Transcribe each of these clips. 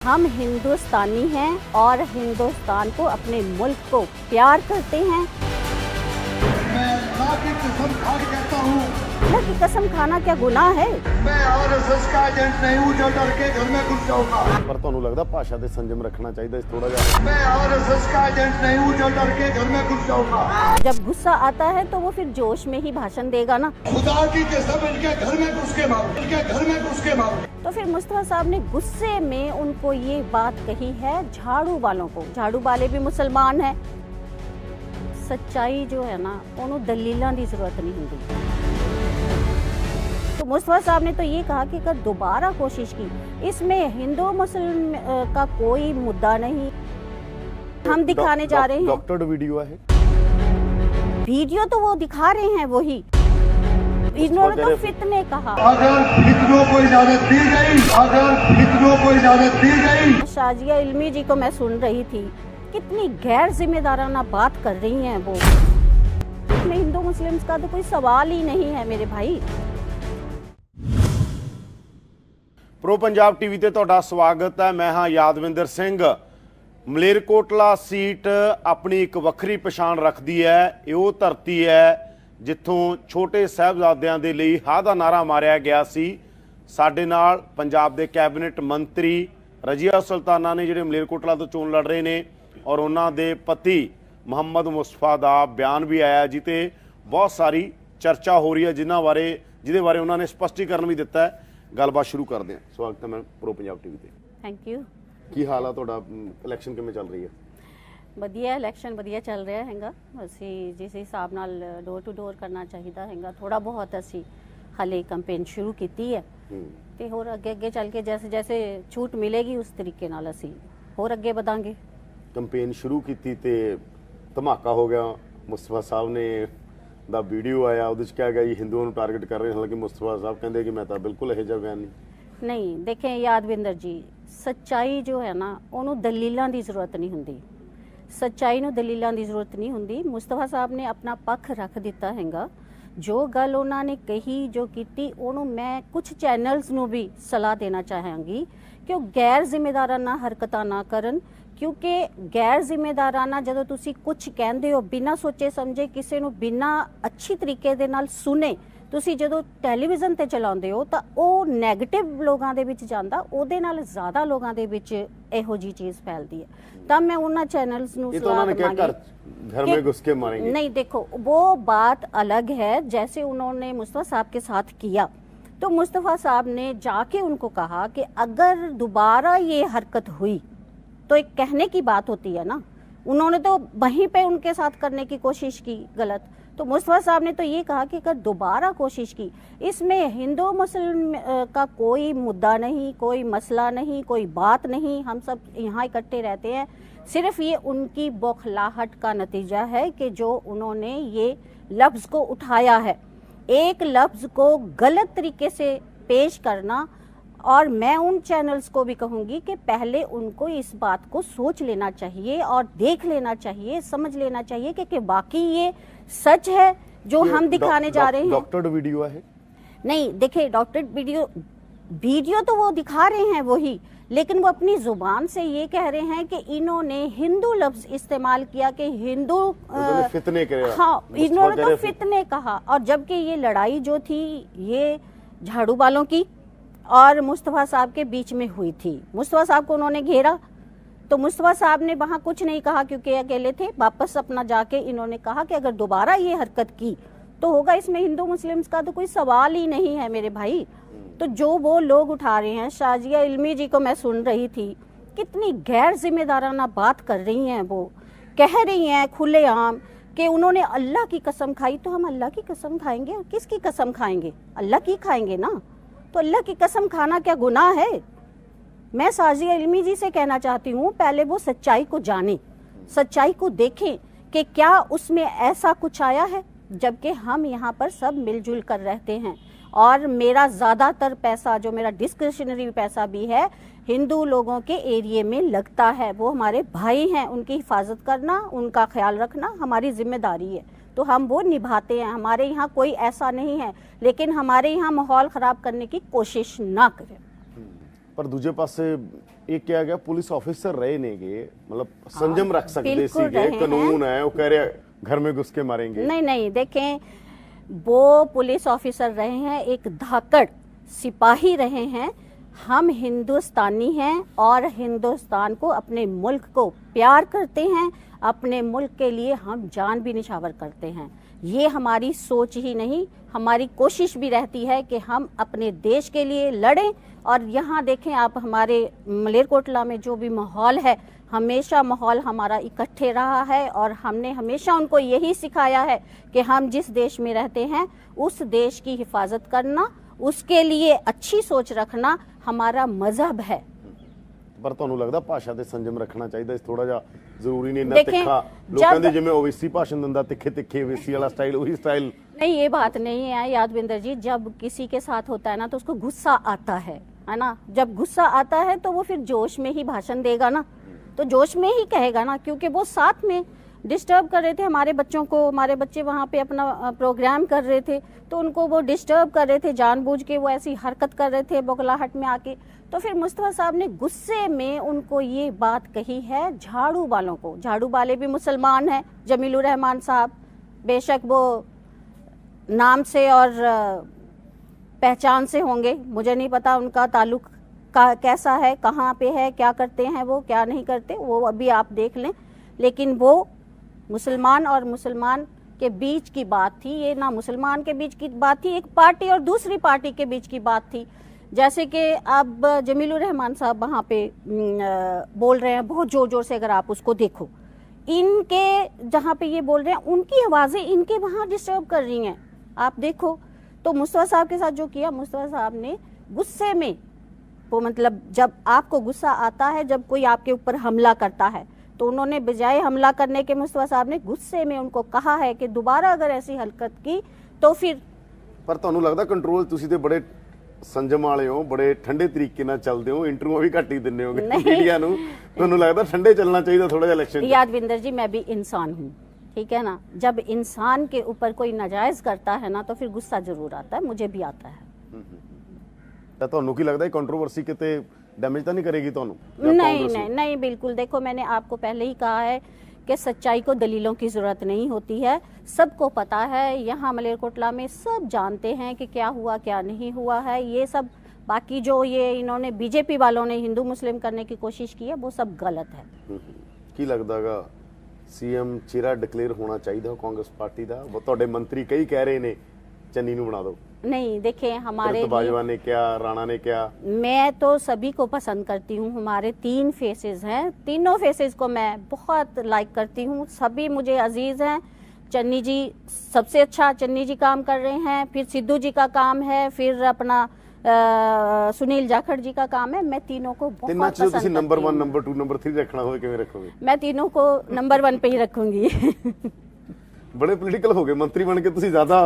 हम हिंदुस्तानी हैं और हिंदुस्तान को, अपने मुल्क को प्यार करते हैं। मैं अल्लाह की कसम खा के कहता हूँ, अल्लाह की कसम खाना क्या गुनाह है? मैं आरएसएस का एजेंट नहीं हूँ जो डर के घर में घुस जाऊंगा। ਪਰ ਤੁਹਾਨੂੰ ਲੱਗਦਾ ਭਾਸ਼ਾ ਤੇ ਸੰਜਮ ਰੱਖਣਾ ਚਾਹੀਦਾ ਥੋੜਾ ਜਿਹਾ। मैं आरएसएस का एजेंट नहीं हूँ जो डर के घर में घुस जाऊंगा। जब गुस्सा आता है तो वो फिर जोश में ही भाषण देगा ना। खुदा की कसम इनके घर में घुस के मारूं, इनके घर में घुस के मारूं। तो फिर मुस्तफा साहब ने गुस्से में उनको ये बात कही है झाड़ू वालों को। झाड़ू वाले भी मुसलमान हैं। सच्चाई जो है ना, उन्होंने दलीलों की जरूरत नहीं होती। तो मुस्तफा साहब ने तो ये कहा कि अगर दोबारा कोशिश की, इसमें हिंदू मुस्लिम का कोई मुद्दा नहीं, हम दिखाने जा रहे हैं। डॉक्टर वीडियो है, वीडियो तो वो दिखा रहे हैं वही। इन्होंने तो फितने कहा। अगर फितनों को इजाजत दी गई, अगर फितनों को इजाजत दी गई। शाजिया इल्मी जी को मैं सुन रही थी, कितनी गैर जिम्मेदाराना बात कर रही हैं वो। इसमें हिंदू मुस्लिम का तो कोई सवाल ही नहीं है मेरे भाई। ਪ੍ਰੋ ਪੰਜਾਬ ਟੀਵੀ ਤੇ ਤੁਹਾਡਾ ਸਵਾਗਤ ਹੈ। ਮੈਂ ਹਾਂ ਯਾਦਵਿੰਦਰ ਸਿੰਘ। ਮਲੇਰਕੋਟਲਾ ਸੀਟ ਆਪਣੀ ਇੱਕ ਵੱਖਰੀ ਪਛਾਣ ਰੱਖਦੀ ਹੈ। ਇਹ ਉਹ ਧਰਤੀ ਹੈ ਜਿੱਥੋਂ ਛੋਟੇ ਸਾਹਿਬਜ਼ਾਦਿਆਂ ਦੇ ਲਈ ਹਾਂ ਦਾ ਨਾਰਾ ਮਾਰਿਆ ਗਿਆ ਸੀ। ਸਾਡੇ ਨਾਲ ਪੰਜਾਬ ਦੇ ਕੈਬਨਿਟ ਮੰਤਰੀ ਰਜ਼ੀਆ ਸੁਲਤਾਨਾ ਨੇ, ਜਿਹੜੇ ਮਲੇਰਕੋਟਲਾ ਤੋਂ ਚੋਣ ਲੜ ਰਹੇ ਨੇ, ਔਰ ਉਹਨਾਂ ਦੇ ਪਤੀ ਮੁਹੰਮਦ ਮੁਸਤਫਾ ਦਾ ਬਿਆਨ ਵੀ ਆਇਆ ਜਿਹਤੇ ਬਹੁਤ ਸਾਰੀ ਚਰਚਾ ਹੋ ਰਹੀ ਹੈ, ਜਿਹਦੇ ਬਾਰੇ ਉਹਨਾਂ ਨੇ ਸਪਸ਼ਟੀਕਰਨ ਵੀ ਦਿੱਤਾ ਹੈ। ਗੱਲਬਾਤ ਸ਼ੁਰੂ ਕਰਦੇ ਹਾਂ। ਸਵਾਗਤ ਹੈ ਮੈਮ ਪ੍ਰੋ ਪੰਜਾਬ ਟੀਵੀ ਤੇ। Thank you. ਕੀ ਹਾਲ ਆ ਤੁਹਾਡਾ? ਇਲੈਕਸ਼ਨ ਕਿਵੇਂ ਚੱਲ ਰਹੀ ਹੈ? ਵਧੀਆ, ਇਲੈਕਸ਼ਨ ਵਧੀਆ ਚੱਲ ਰਿਹਾ ਹੈਗਾ। ਅਸੀਂ ਜਿਸ ਹਿਸਾਬ ਨਾਲ ਡੋਰ ਟੂ ਡੋਰ ਕਰਨਾ ਚਾਹੀਦਾ ਹੈਗਾ, ਥੋੜਾ ਬਹੁਤ ਅਸੀਂ ਹਾਲੇ ਕੰਪੇਨ ਸ਼ੁਰੂ ਕੀਤੀ ਹੈ ਤੇ ਹੋਰ ਅੱਗੇ ਚੱਲ ਕੇ ਜੈਸੇ ਛੂਟ ਮਿਲੇਗੀ ਉਸ ਤਰੀਕੇ ਨਾਲ ਅਸੀਂ ਹੋਰ ਅੱਗੇ ਵਧਾਂਗੇ। ਕੰਪੇਨ ਸ਼ੁਰੂ ਕੀਤੀ ਤੇ ਧਮਾਕਾ ਹੋ ਗਿਆ। ਮੁਸਤਫਾ ਸਾਹਿਬ ਨੇ ਦਾ ਵੀਡੀਓ ਆਇਆ, ਉਹਦੇ 'ਚ ਕਿਹਾ ਗਿਆ ਜੀ ਹਿੰਦੂਆਂ ਨੂੰ ਟਾਰਗੇਟ ਕਰ ਰਹੇ। ਹਾਲਾਂਕਿ ਮੁਸਤਫਾ ਸਾਹਿਬ ਕਹਿੰਦੇ ਕਿ ਮੈਂ ਤਾਂ ਬਿਲਕੁਲ ਇਹੋ ਜਿਹਾ ਬਿਆਨ नहीं देखें यादविंदर जी, सच्चाई जो है ना, उन्होंने दलीलों की जरूरत नहीं होंगी। सच्चाई ਨੂੰ दलीलों की जरूरत नहीं होंगी। मुस्तफा साहब ने अपना पक्ष रख दिता हैगा। जो गल उन्होंने कही, जो की, उन्होंने मैं कुछ चैनल्स ਨੂੰ भी सलाह देना चाहांगी कि वो गैर जिम्मेदाराना हरकतां ना करन। क्योंकि गैर जिम्मेदाराना ਜਦੋਂ ਤੁਸੀਂ ਕੁਝ ਕਹਿੰਦੇ ਹੋ ਬਿਨਾਂ ਸੋਚੇ ਸਮਝੇ, ਕਿਸੇ ਨੂੰ ਬਿਨਾਂ ਅੱਛੀ ਤਰੀਕੇ ਦੇ ਨਾਲ ਸੁਨੇ, ਤੁਸੀਂ ਜਦੋਂ ਟੈਲੀਵਿਜ਼ਨ ਤੇ ਚਲਾਉਂਦੇ ਹੋ ਤਾਂ ਉਹ ਨੈਗੇਟਿਵ ਲੋਕਾਂ ਦੇ ਵਿੱਚ ਜਾਂਦਾ, ਉਹਦੇ ਨਾਲ ਜ਼ਿਆਦਾ ਲੋਕਾਂ ਦੇ ਵਿੱਚ ਇਹੋ ਜੀ ਚੀਜ਼ ਫੈਲਦੀ ਹੈ। ਤਾਂ ਮੈਂ ਉਹਨਾਂ ਚੈਨल्स ਨੂੰ सलाह घर में घुस के मारेंगे। नहीं, देखो वो बात अलग है। जैसे उन्होंने मुस्तफा साहब के साथ किया, तो मुस्तफा साहब ने जाके उनको कहा कि अगर दोबारा ये हरकत हुई तो एक कहने की बात होती है ना, उन्होंने तो वहीं पे उनके साथ करने की कोशिश की गलत। तो मुस्तफा साहब ने तो ये कहा कि अगर दोबारा कोशिश की, इसमें हिंदू मुस्लिम का कोई मुद्दा नहीं, कोई मसला नहीं, कोई बात नहीं, हम सब यहाँ इकट्ठे रहते हैं। सिर्फ ये उनकी बौखलाहट का नतीजा है कि जो उन्होंने ये लफ्ज़ को उठाया है, एक लफ्ज़ को गलत तरीके से पेश करना। और मैं उन चैनल्स को भी कहूँगी कि पहले उनको इस बात को सोच लेना चाहिए और देख लेना चाहिए, समझ लेना चाहिए कि वाकई ये सच है जो हम दिखाने जा रहे हैं। डॉक्टर वीडियो है, नहीं देखिए, डॉक्टर वीडियो तो वो दिखा रहे हैं वही, लेकिन वो अपनी जुबान से ये कह रहे हैं कि इन्होंने हिंदू लफ्ज इस्तेमाल किया कि हिंदू फितने करे। हाँ, इन्होंने तो फितने कहा। और जबकि ये लड़ाई जो थी ये झाड़ू वालों की और मुस्तफा साहब के बीच में हुई थी। मुस्तफा साहब को उन्होंने घेरा तो मुस्तफा साहब ने वहाँ कुछ नहीं कहा क्योंकि अकेले थे। वापस अपना जाके इन्होंने कहा कि अगर दोबारा ये हरकत की तो होगा। इसमें हिंदू मुस्लिम्स का तो कोई सवाल ही नहीं है मेरे भाई। तो जो वो लोग उठा रहे हैं, शाजिया इल्मी जी को मैं सुन रही थी, कितनी गैर जिम्मेदाराना बात कर रही हैं। वो कह रही हैं खुलेआम कि उन्होंने अल्लाह की कसम खाई। तो हम अल्लाह की कसम खाएंगे और किसकी कसम खाएंगे? अल्लाह की खाएंगे ना। तो अल्लाह की कसम खाना क्या गुनाह है? मैं शाजिया इल्मी जी से कहना चाहती हूँ, पहले वो सच्चाई को जाने, सच्चाई को देखें कि क्या उसमें ऐसा कुछ आया है। जबकि हम यहाँ पर सब मिलजुल कर रहते हैं और मेरा ज़्यादातर पैसा, जो मेरा डिस्क्रिशनरी पैसा भी है, हिंदू लोगों के एरिए में लगता है। वो हमारे भाई हैं, उनकी हिफाजत करना, उनका ख्याल रखना हमारी जिम्मेदारी है। तो हम वो निभाते हैं। हमारे यहाँ कोई ऐसा नहीं है, लेकिन हमारे यहाँ माहौल ख़राब करने की कोशिश ना करें। ਪਰ ਦੂਜੇ ਪਾਸੇ ਇਹ ਕਿਹਾ ਗਿਆ ਪੁਲਿਸ ਆਫिसर रहे नेगे, मतलब संयम रख सकते बिल्कुल सीगे, रहे कानून है, वो कह रहे घर में घुस के मारेंगे। नहीं नहीं, देखें वो पुलिस ऑफिसर रहे हैं, एक धाकड़ सिपाही रहे हैं। हम हिंदुस्तानी हैं और हिंदुस्तान को, अपने मुल्क को प्यार करते हैं, अपने मुल्क के लिए हम जान भी निछावर करते हैं। ये हमारी सोच ही नहीं, हमारी कोशिश भी रहती है कि हम अपने देश के लिए लड़ें। और यहाँ देखें आप, हमारे मलेरकोटला में जो भी माहौल है, हमेशा माहौल हमारा इकट्ठे रहा है और हमने हमेशा उनको यही सिखाया है कि हम जिस देश में रहते हैं उस देश की हिफाजत करना, उसके लिए अच्छी सोच रखना हमारा मजहब है। ਪਰ ਤੁਹਾਨੂੰ ਲੱਗਦਾ ਭਾਸ਼ਾ ਤੇ ਸੰਜਮ ਰੱਖਣਾ ਚਾਹੀਦਾ, ਇਸ ਥੋੜਾ ਜਿਹਾ ਜ਼ਰੂਰੀ ਨਹੀਂ, ਇੰਨਾ देखें, ਤਿੱਖਾ जब- ਲੋਕਾਂ ਦੇ ਜਿਵੇਂ ਓਵੀਸੀ ਭਾਸ਼ਣ ਦਿੰਦਾ ਤਿੱਖੇ ਤਿੱਖੇ ਓਵੀਸੀ वाला स्टाइल, वही स्टाइल। नहीं, ये बात नहीं है यादविंदर जी। जब किसी के साथ होता है ना तो उसको गुस्सा आता है ना। जब गुस्सा आता है तो वो फिर जोश में ही भाषण देगा ना, तो जोश में ही कहेगा ना, क्योंकि वो साथ में डिस्टर्ब कर रहे थे हमारे बच्चों को। हमारे बच्चे वहाँ पे अपना प्रोग्राम कर रहे थे तो उनको वो डिस्टर्ब कर रहे थे, जानबूझ के वो ऐसी हरकत कर रहे थे बौखलाहट में आके। तो फिर मुस्तफा साहब ने गुस्से में उनको ये बात कही है झाड़ू वालों को। झाड़ू वाले भी मुसलमान हैं, जमीलुर रहमान साहब, बेशक वो नाम से और पहचान से होंगे, मुझे नहीं पता उनका ताल्लुक का कैसा है, कहाँ पे है, क्या करते हैं वो, क्या नहीं करते, वो अभी आप देख लें। लेकिन वो मुसलमान और मुसलमान के बीच की बात थी, ये ना मुसलमान के बीच की बात थी, एक पार्टी और दूसरी पार्टी के बीच की बात थी। जैसे कि अब जमीलुर रहमान साहब वहाँ पे बोल रहे हैं बहुत जोर जोर से, अगर आप उसको देखो, इनके जहाँ पे ये बोल रहे हैं उनकी आवाज़ें इनके वहाँ डिस्टर्ब कर रही हैं, आप देखो। तो मुस्तफा साहब के साथ जो किया, मुस्तफा साहब ने गुस्से में, वो मतलब जब आपको गुस्सा आता है, जब कोई आपके ऊपर हमला करता है, तो उन्होंने बजाय हमला करने के मुस्तफा साहब ने गुस्से में उनको कहा है कि दोबारा अगर ऐसी हरकत की तो फिर। ਪਰ ਤੁਹਾਨੂੰ ਲੱਗਦਾ ਕੰਟਰੋਲ, ਤੁਸੀਂ ਤੇ ਬੜੇ ਸੰਜਮ ਵਾਲੇ ਹੋ, ਬੜੇ ਠੰਡੇ ਤਰੀਕੇ ਨਾਲ ਚੱਲਦੇ ਹੋ, ਇੰਟਰਵਿਊ ਵੀ ਘੱਟ ਹੀ ਦਿੰਦੇ ਹੋਗੇ ਮੀਡੀਆ ਨੂੰ, ਤੁਹਾਨੂੰ ਲੱਗਦਾ ਠੰਡੇ ਚੱਲਣਾ ਚਾਹੀਦਾ ਥੋੜਾ ਜਿਹਾ ਇਲੈਕਸ਼ਨ? यादविंदर जी, मैं भी इंसान हूँ, ठीक है ना। जब इंसान के ऊपर कोई नाजायज करता है ना तो फिर गुस्सा जरूर आता है, मुझे भी आता है। ਤਾਂ ਤੁਹਾਨੂੰ ਕੀ ਲੱਗਦਾ ਇਹ ਕੰਟਰੋਵਰਸੀ ਕਿਤੇ डैमेज तो नहीं करेगी ਤੁਹਾਨੂੰ? नहीं नहीं नहीं, बिल्कुल। देखो, मैंने आपको पहले ही कहा है कि सच्चाई को दलीलों की ज़रूरत नहीं होती है, सबको पता है। यहाँ मलेरकोटला में सब जानते हैं कि क्या हुआ क्या नहीं हुआ है, ये सब। बाकी जो ये इन्होंने बीजेपी वालों ने हिंदू मुस्लिम करने की कोशिश की है वो सब गलत है। ਕੀ ਲੱਗਦਾਗਾ ਸੀਐਮ ਚਿਹਰਾ ਡਿਕਲੇਅਰ ਹੋਣਾ ਚਾਹੀਦਾ ਕਾਂਗਰਸ ਪਾਰਟੀ ਦਾ? ਉਹ ਤੁਹਾਡੇ ਮੰਤਰੀ ਕਈ ਕਹਿ ਰਹੇ ਨੇ चन्नी ਨੂੰ बना दो। नहीं, देखें, हमारे बाजवा ने क्या, राणा ने क्या, मैं तो सभी को पसंद करती हूँ। हमारे 3 फेसेस हैं, तीनों फेसेस को मैं बहुत लाइक करती हूँ, सभी मुझे अजीज हैं। चन्नी जी सबसे अच्छा, चन्नी जी काम कर रहे हैं, फिर सिद्धू जी का काम है, फिर अपना सुनील जाखड़ जी का काम है। मैं तीनों को बहुत ਤਿੰਨਾਂ ਚੋਂ ਤੁਸੀਂ पसंद ਨੰਬਰ 1, करती हूँ। ਨੰਬਰ 2, ਨੰਬਰ 3 ਰੱਖਣਾ ਹੋਵੇ ਕਿਵੇਂ ਰੱਖੋਗੇ? मैं तीनों को नंबर 1 पे ही रखूंगी। बड़े पॉलिटिकल हो गए मंत्री बन के, ਤੁਸੀਂ ਜ਼ਿਆਦਾ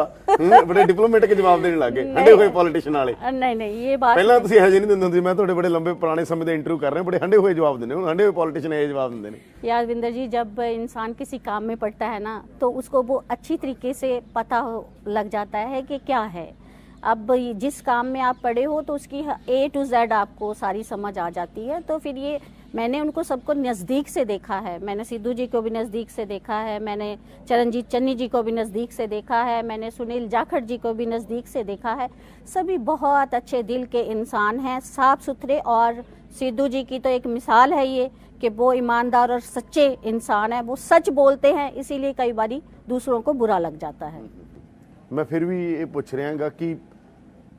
ਬੜੇ ਡਿਪਲੋਮੈਟਿਕ ਜਵਾਬ ਦੇਣ ਲੱਗੇ, ਹੰਡੇ ਹੋਏ ਪੋਲੀਟੀਸ਼ੀਅਨ ਵਾਲੇ। नहीं नहीं, ये बात ਪਹਿਲਾਂ ਤੁਸੀਂ ਇਹੋ ਜਿਹੇ ਨਹੀਂ ਦਿੰਦੇ ਹੁੰਦੇ। ਮੈਂ ਤੁਹਾਡੇ ਬੜੇ ਲੰਬੇ ਪੁਰਾਣੇ ਸਮੇਂ ਦੇ ਇੰਟਰਵਿਊ ਕਰ ਰਿਹਾ, ਬੜੇ ਹੰਡੇ ਹੋਏ ਜਵਾਬ ਦਿੰਦੇ ਹੋ। ਹੰਡੇ ਹੋਏ ਪੋਲੀਟੀਸ਼ੀਅਨ ਇਹ ਜਵਾਬ ਦਿੰਦੇ ਨੇ। यादविंदर जी, जब इंसान किसी काम में पड़ता है ना तो उसको वो अच्छी तरीके से पता लग जाता है कि क्या है। अब जिस काम में आप पढ़े हो तो उसकी A to Z आपको सारी समझ आ जाती है। तो फिर ये मैंने उनको सबको नज़दीक से देखा है। मैंने सिद्धू जी को भी नज़दीक से देखा है, मैंने चरणजीत चन्नी जी को भी नज़दीक से देखा है, मैंने सुनील जाखड़ जी को भी नज़दीक से देखा है। सभी बहुत अच्छे दिल के इंसान हैं, साफ़ सुथरे। और सिद्धू जी की तो एक मिसाल है ये कि वो ईमानदार और सच्चे इंसान है, वो सच बोलते हैं, इसीलिए कई बारी दूसरों को बुरा लग जाता है। मैं फिर भी ये पूछ रहा हाँ कि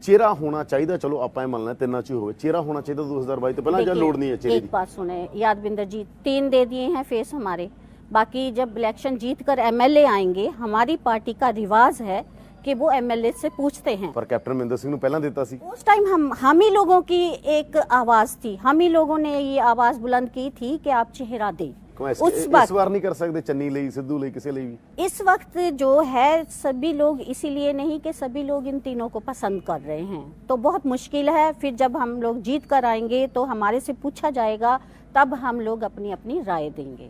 चेहरा होना चाहिए, चलो आप मान लें तिना च हो, चेहरा होना चाहिए 2022 तो पहला या लोड नहीं है चेहरे एक बात सुने यादविंदर जी, 3 दे दिए हैं फेस हमारे। बाकी जब इलेक्शन जीत कर MLA आएंगे, हमारी पार्टी का रिवाज है कि वो MLA से पूछते हैं। पर कैप्टन अमरिंदर सिंह पहला देता सी। उस टाइम हम ही लोगों की एक आवाज थी, हम ही लोगों ने ये आवाज बुलंद की थी कि आप चेहरा दे। इस बार नहीं कर सकते चन्नी ਲਈ सिद्धू ਲਈ ਕਿਸੇ ਲਈ भी? इस वक्त जो है सभी लोग, इसीलिए नहीं कि सभी लोग इन तीनों को पसंद कर रहे हैं, तो बहुत मुश्किल है। फिर जब हम लोग जीत कर आएंगे तो हमारे से पूछा जाएगा, तब हम लोग अपनी अपनी राय देंगे।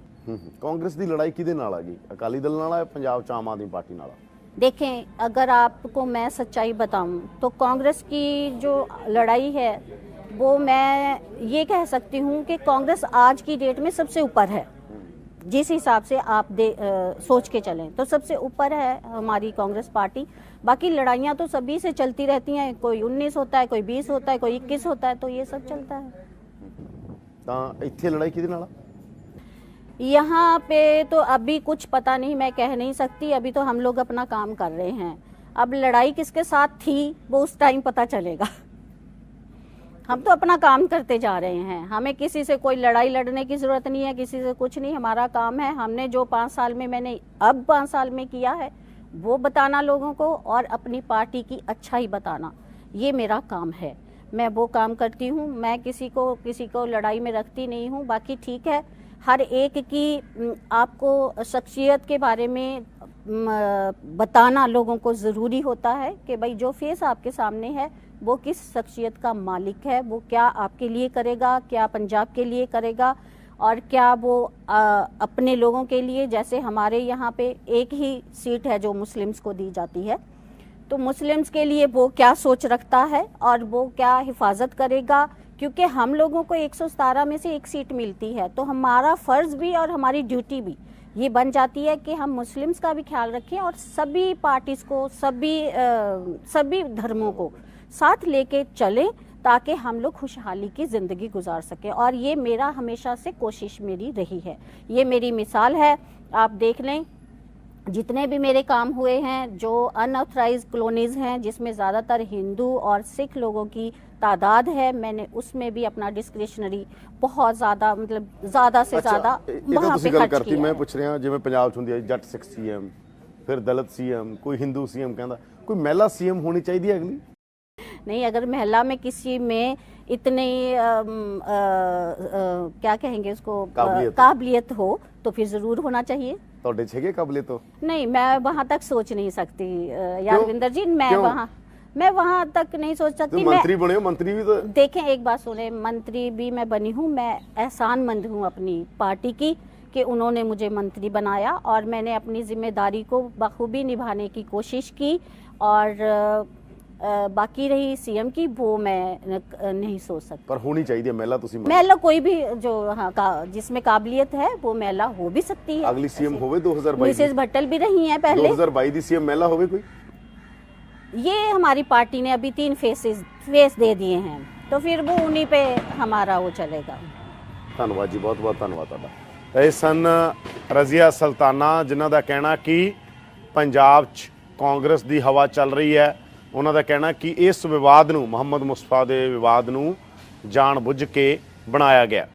कांग्रेस की लड़ाई किहदे नाल आ गई? अकाली दल नाल है, पंजाब च आम आदमी पार्टी नाल? देखें, अगर आपको मैं सच्चाई बताऊं तो कांग्रेस की जो लड़ाई है वो मैं ये कह सकती हूँ कि कांग्रेस आज की डेट में सबसे ऊपर है। जिस हिसाब से आप सोच के चलें तो सबसे ऊपर है हमारी कांग्रेस पार्टी। बाकी लड़ाइयाँ तो सभी से चलती रहती हैं, कोई 19 होता है, कोई 20 होता है, कोई 21 होता है, तो ये सब चलता है। ਤਾਂ ਇੱਥੇ ਲੜਾਈ ਕਿਹਦੇ ਨਾਲ ਆ? यहाँ पे तो अभी कुछ पता नहीं, मैं कह नहीं सकती। अभी तो हम लोग अपना काम कर रहे हैं। अब लड़ाई किसके साथ थी वो उस टाइम पता चलेगा। हम तो अपना काम करते जा रहे हैं, हमें किसी से कोई लड़ाई लड़ने की जरूरत नहीं है, किसी से कुछ नहीं। हमारा काम है, हमने जो 5 साल में मैंने अब 5 साल में किया है वो बताना लोगों को, और अपनी पार्टी की अच्छाई बताना, ये मेरा काम है। मैं वो काम करती हूँ, मैं किसी को लड़ाई में रखती नहीं हूँ। बाकी ठीक है, हर एक की आपको शख्सियत के बारे में बताना लोगों को ज़रूरी होता है कि भाई जो फेस आपके सामने है वो किस शख्सियत का मालिक है, वो क्या आपके लिए करेगा, क्या पंजाब के लिए करेगा, और क्या वो अपने लोगों के लिए। जैसे हमारे यहाँ पे एक ही सीट है जो मुस्लिम्स को दी जाती है, तो मुस्लिम्स के लिए वो क्या सोच रखता है और वो क्या हिफाजत करेगा। क्योंकि हम लोगों को 117 में से एक सीट मिलती है, तो हमारा फ़र्ज़ भी और हमारी ड्यूटी भी ये बन जाती है कि हम मुस्लिम्स का भी ख्याल रखें और सभी पार्टीज़ को, सभी धर्मों को साथ लेके चलें, ताकि हम लोग खुशहाली की ज़िंदगी गुजार सकें। और ये मेरा हमेशा से कोशिश मेरी रही है, ये मेरी मिसाल है। आप देख लें, जितने भी मेरे काम हुए हैं, जो अनऑथराइज्ड कॉलोनीज़ हैं जिसमें ज़्यादातर हिंदू और सिख लोगों की तादाद है, मैंने उसमें भी अपना डिस्क्रिशनरी बहुत ज़्यादा, मतलब ज़्यादा से ज़्यादा वहाँ पे खर्च किया। मैं पूछ रहा जिवें पंजाब च हुंदी है जट सिख सीएम, फिर दलित सीएम, कोई हिंदू सीएम कहता, कोई महिला सीएम होनी चाहिए अगली? नहीं, अगर महिला में किसी में इतनी क्या कहेंगे उसको, काबिलियत हो तो फिर ज़रूर होना चाहिए। ਤੁਹਾਡੇ 'ਚ ਹੈਗੇ काबिलियत तो? नहीं, मैं वहाँ तक सोच नहीं सकती यादविंदर जी। मैं वहाँ तक नहीं सोच सकती। तो मंत्री बने हो, मंत्री भी तो देखें, एक बात सुने, मंत्री भी मैं बनी हूँ। मैं एहसानमंद हूँ अपनी पार्टी की कि उन्होंने मुझे मंत्री बनाया, और मैंने अपनी जिम्मेदारी को बखूबी निभाने की कोशिश की। और बाकी रही सीएम की, वो मैं नहीं सोच सकती। पर होनी चाहिए महिला। महिला कोई भी जो जिसमें काबिलियत है वो महिला हो भी सकती है। अगली सीएम होवे 2022 मिसेस भट्टल भी रही हैं पहले। 2022 दी सीएम महिला होवे कोई? ये हमारी पार्टी ने अभी 3 फेस दे दिए हैं, तो फिर वो उन्हीं पे हमारा वो चलेगा। धन्यवाद जी, बहुत बहुत धन्यवाद ਤੁਹਾਡਾ। ਇਹ ਸਨ रज़िया सुल्ताना, जिन्हों का कहना कि पंजाब च कांग्रेस की हवा चल रही है। उन्हों का कहना कि इस विवाद नूं, मुहम्मद मुस्तफा के विवाद नूं जान बुझ के बनाया गया।